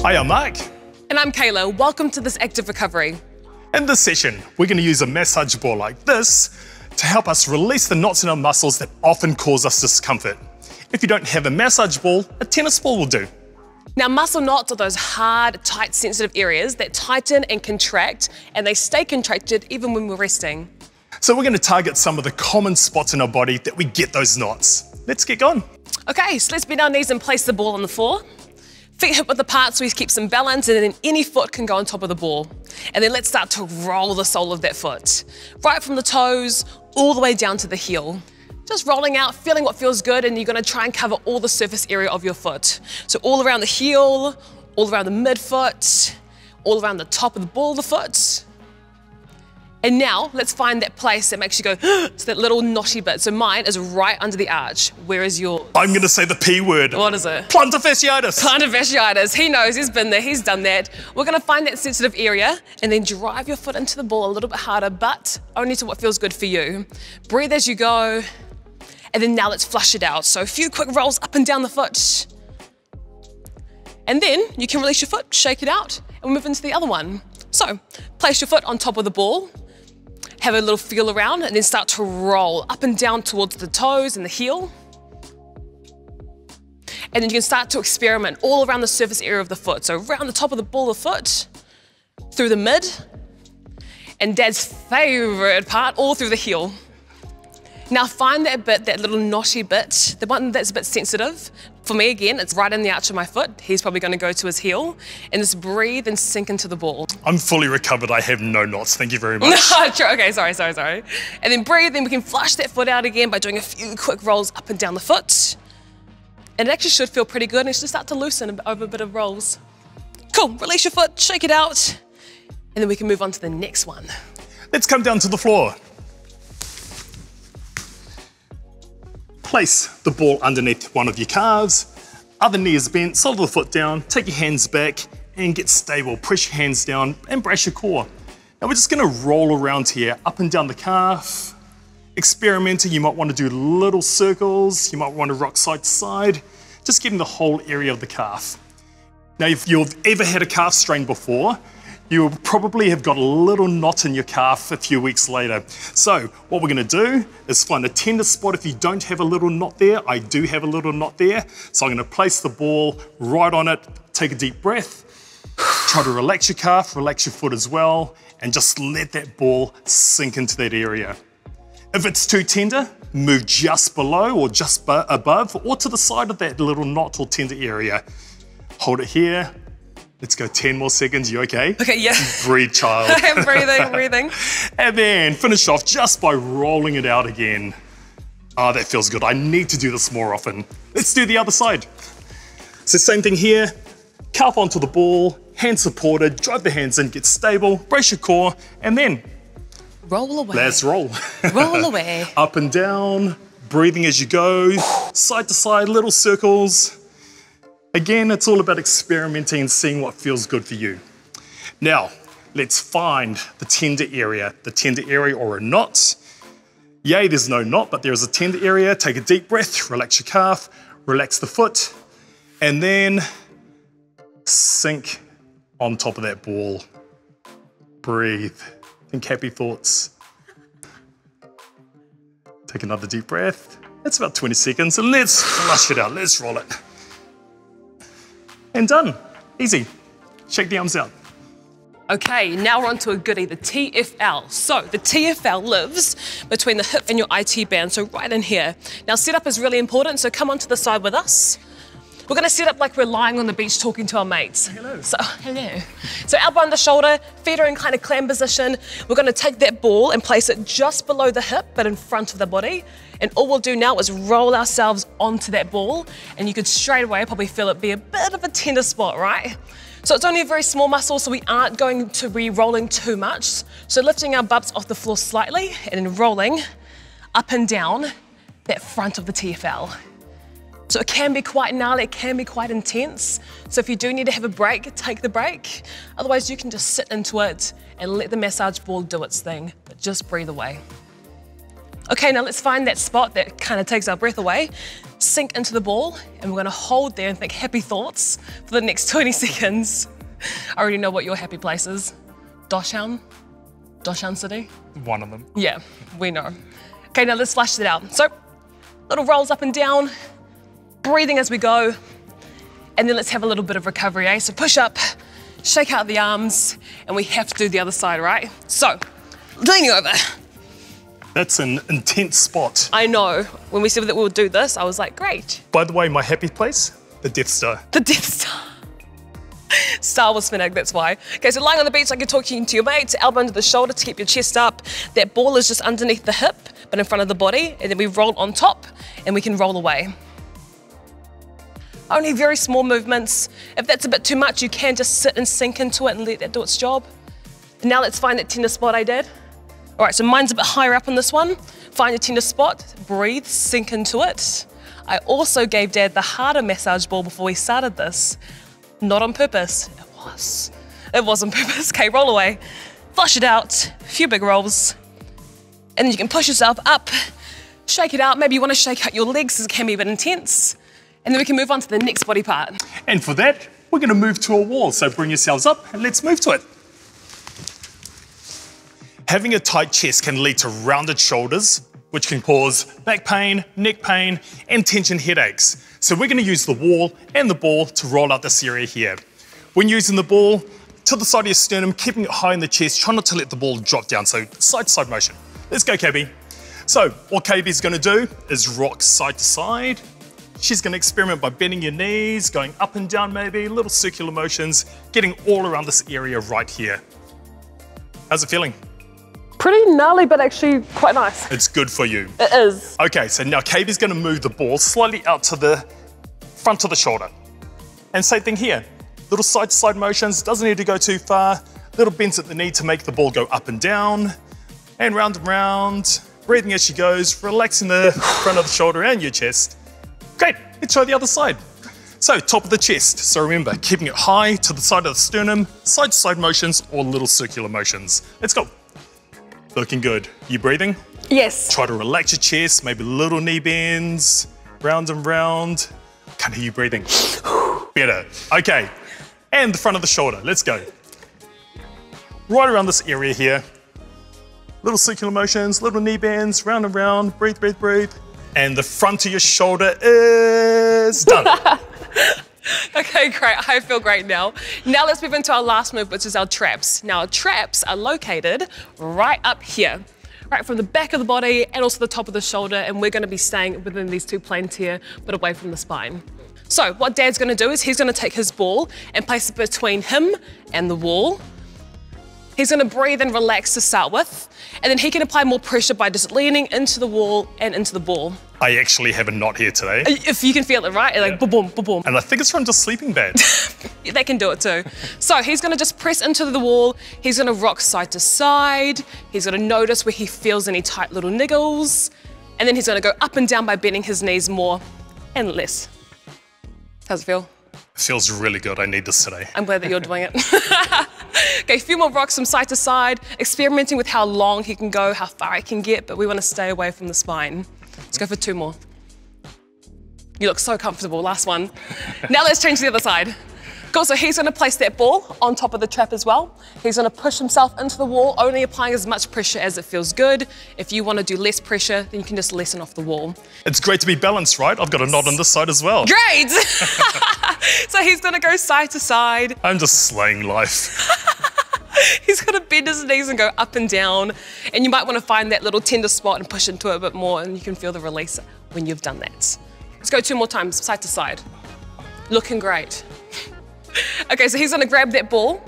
Hi, I'm Mark. And I'm Kayla. Welcome to this active recovery. In this session, we're going to use a massage ball like this to help us release the knots in our muscles that often cause us discomfort. If you don't have a massage ball, a tennis ball will do. Now, muscle knots are those hard, tight, sensitive areas that tighten and contract, and they stay contracted even when we're resting. So we're going to target some of the common spots in our body that we get those knots. Let's get going. Okay, so let's bend our knees and place the ball on the floor. Feet hip width apart so we keep some balance, and then any foot can go on top of the ball. And then let's start to roll the sole of that foot. Right from the toes, all the way down to the heel. Just rolling out, feeling what feels good, and you're gonna try and cover all the surface area of your foot. So all around the heel, all around the midfoot, all around the top of the ball of the foot. And now, let's find that place that makes you go, it's that little knotty bit. So mine is right under the arch. Where is yours? I'm going to say the P word. What is it? Plantar fasciitis. Plantar fasciitis. He knows, he's been there, he's done that. We're going to find that sensitive area and then drive your foot into the ball a little bit harder, but only to what feels good for you. Breathe as you go. And then now let's flush it out. So a few quick rolls up and down the foot. And then you can release your foot, shake it out, and we'll move into the other one. So place your foot on top of the ball. Have a little feel around and then start to roll up and down towards the toes and the heel. And then you can start to experiment all around the surface area of the foot. So around the top of the ball of the foot, through the mid, and Dad's favorite part, all through the heel. Now find that bit, that little knotty bit, the one that's a bit sensitive. For me, again, it's right in the arch of my foot. He's probably going to go to his heel. And just breathe and sink into the ball. I'm fully recovered. I have no knots. Thank you very much. Okay, sorry. And then breathe, then we can flush that foot out again by doing a few quick rolls up and down the foot. And it actually should feel pretty good. And it should start to loosen over a bit of rolls. Cool, release your foot, shake it out. And then we can move on to the next one. Let's come down to the floor. Place the ball underneath one of your calves, other knee is bent, sole of the foot down, take your hands back and get stable. Press your hands down and brace your core. Now we're just gonna roll around here, up and down the calf. Experimenting, you might want to do little circles, you might want to rock side to side, just getting the whole area of the calf. Now if you've ever had a calf strain before, you will probably have got a little knot in your calf a few weeks later. So what we're gonna do is find a tender spot. If you don't have a little knot there, I do have a little knot there. So I'm gonna place the ball right on it, take a deep breath, try to relax your calf, relax your foot as well, and just let that ball sink into that area. If it's too tender, move just below or just above or to the side of that little knot or tender area. Hold it here. Let's go 10 more seconds, you okay? Okay, yeah. Breathe, child. I'm breathing. And then finish off just by rolling it out again. Ah, that feels good. I need to do this more often. Let's do the other side. So same thing here, calf onto the ball, hands supported, drive the hands in, get stable, brace your core, and then roll away. Let's roll. Roll away. Up and down, breathing as you go, side to side, little circles. Again, it's all about experimenting and seeing what feels good for you. Now, let's find the tender area or a knot. Yay, there's no knot, but there is a tender area. Take a deep breath, relax your calf, relax the foot, and then sink on top of that ball. Breathe, think happy thoughts. Take another deep breath. That's about 20 seconds, and let's flush it out, let's roll it. And done, easy. Shake the arms out. Okay, now we're on to a goodie, the TFL. So the TFL lives between the hip and your IT band, so right in here. Now setup is really important, so come onto the side with us. We're gonna set up like we're lying on the beach talking to our mates. Hello. Hello. So elbow under shoulder, feet are in kind of clam position. We're gonna take that ball and place it just below the hip, but in front of the body. And all we'll do now is roll ourselves onto that ball, and you could straight away probably feel it be a bit of a tender spot, right? So it's only a very small muscle, so we aren't going to be rolling too much. So lifting our butts off the floor slightly, and then rolling up and down that front of the TFL. So it can be quite gnarly, it can be quite intense. So if you do need to have a break, take the break. Otherwise you can just sit into it and let the massage ball do its thing, but just breathe away. Okay, now let's find that spot that kind of takes our breath away, sink into the ball, and we're gonna hold there and think happy thoughts for the next 20 seconds. I already know what your happy place is. Dachshund City? One of them. Yeah, we know. Okay, now let's flush it out. So, little rolls up and down, breathing as we go, and then let's have a little bit of recovery, eh? So push up, shake out the arms, and we have to do the other side, right? So, leaning over. That's an intense spot. I know. When we said that we would do this, I was like, great. By the way, my happy place, the Death Star. The Death Star. Star Wars fanatic, that's why. Okay, so lying on the beach like you're talking to your mates, elbow under the shoulder to keep your chest up. That ball is just underneath the hip, but in front of the body, and then we roll on top, and we can roll away. Only very small movements. If that's a bit too much, you can just sit and sink into it and let that do its job. And now let's find that tender spot I did. All right, so mine's a bit higher up on this one. Find your tender spot, breathe, sink into it. I also gave Dad the harder massage ball before we started this. Not on purpose, it was on purpose. Okay, roll away, flush it out, a few big rolls. And then you can push yourself up, shake it out. Maybe you want to shake out your legs because it can be a bit intense. And then we can move on to the next body part. And for that, we're gonna move to a wall. So bring yourselves up and let's move to it. Having a tight chest can lead to rounded shoulders, which can cause back pain, neck pain, and tension headaches. So we're gonna use the wall and the ball to roll out this area here. When using the ball, to the side of your sternum, keeping it high in the chest, try not to let the ball drop down, so side to side motion. Let's go, KB. So what KB's gonna do is rock side to side. She's gonna experiment by bending your knees, going up and down maybe, little circular motions, getting all around this area right here. How's it feeling? Pretty gnarly, but actually quite nice. It's good for you. It is. Okay, so now KB's gonna move the ball slightly out to the front of the shoulder. And same thing here. Little side to side motions, doesn't need to go too far. Little bends at the knee to make the ball go up and down. And round, breathing as she goes, relaxing the front of the shoulder and your chest. Great, let's try the other side. So top of the chest, so remember, keeping it high to the side of the sternum, side to side motions or little circular motions. Let's go. Looking good. You breathing? Yes. Try to relax your chest, maybe little knee bends, round and round. Can't hear you breathing. Better. Okay. And the front of the shoulder. Let's go. Right around this area here. Little circular motions, little knee bends, round and round. Breathe, breathe, breathe. And the front of your shoulder is done. Okay, great. I feel great now. Now let's move into our last move, which is our traps. Now, our traps are located right up here, right from the back of the body and also the top of the shoulder, and we're gonna be staying within these two planes here, but away from the spine. So what Dad's gonna do is he's gonna take his ball and place it between him and the wall. He's gonna breathe and relax to start with, and then he can apply more pressure by just leaning into the wall and into the ball. I actually have a knot here today. If you can feel it, right? Like boom, boom, boom, boom. And I think it's from just sleeping bad. They can do it too. So he's gonna just press into the wall. He's gonna rock side to side. He's gonna notice where he feels any tight little niggles. And then he's gonna go up and down by bending his knees more and less. How's it feel? It feels really good. I need this today. I'm glad that you're doing it. Okay, a few more rocks from side to side, experimenting with how long he can go, how far he can get, but we wanna stay away from the spine. Let's go for two more. You look so comfortable, last one. Now let's change to the other side. Cool, so he's gonna place that ball on top of the trap as well. He's gonna push himself into the wall, only applying as much pressure as it feels good. If you wanna do less pressure, then you can just lessen off the wall. It's great to be balanced, right? I've got a knot on this side as well. Great! So he's gonna go side to side. I'm just slaying life. He's gonna bend his knees and go up and down. And you might wanna find that little tender spot and push into it a bit more, and you can feel the release when you've done that. Let's go two more times, side to side. Looking great. Okay, so he's gonna grab that ball.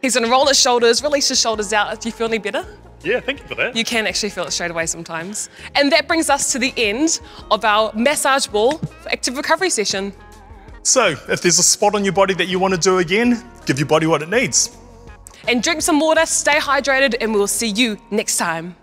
He's gonna roll his shoulders, release his shoulders out. Do you feel any better? Yeah, thank you for that. You can actually feel it straight away sometimes. And that brings us to the end of our massage ball active recovery session. So, if there's a spot on your body that you want to do again, give your body what it needs. And drink some water, stay hydrated, and we'll see you next time.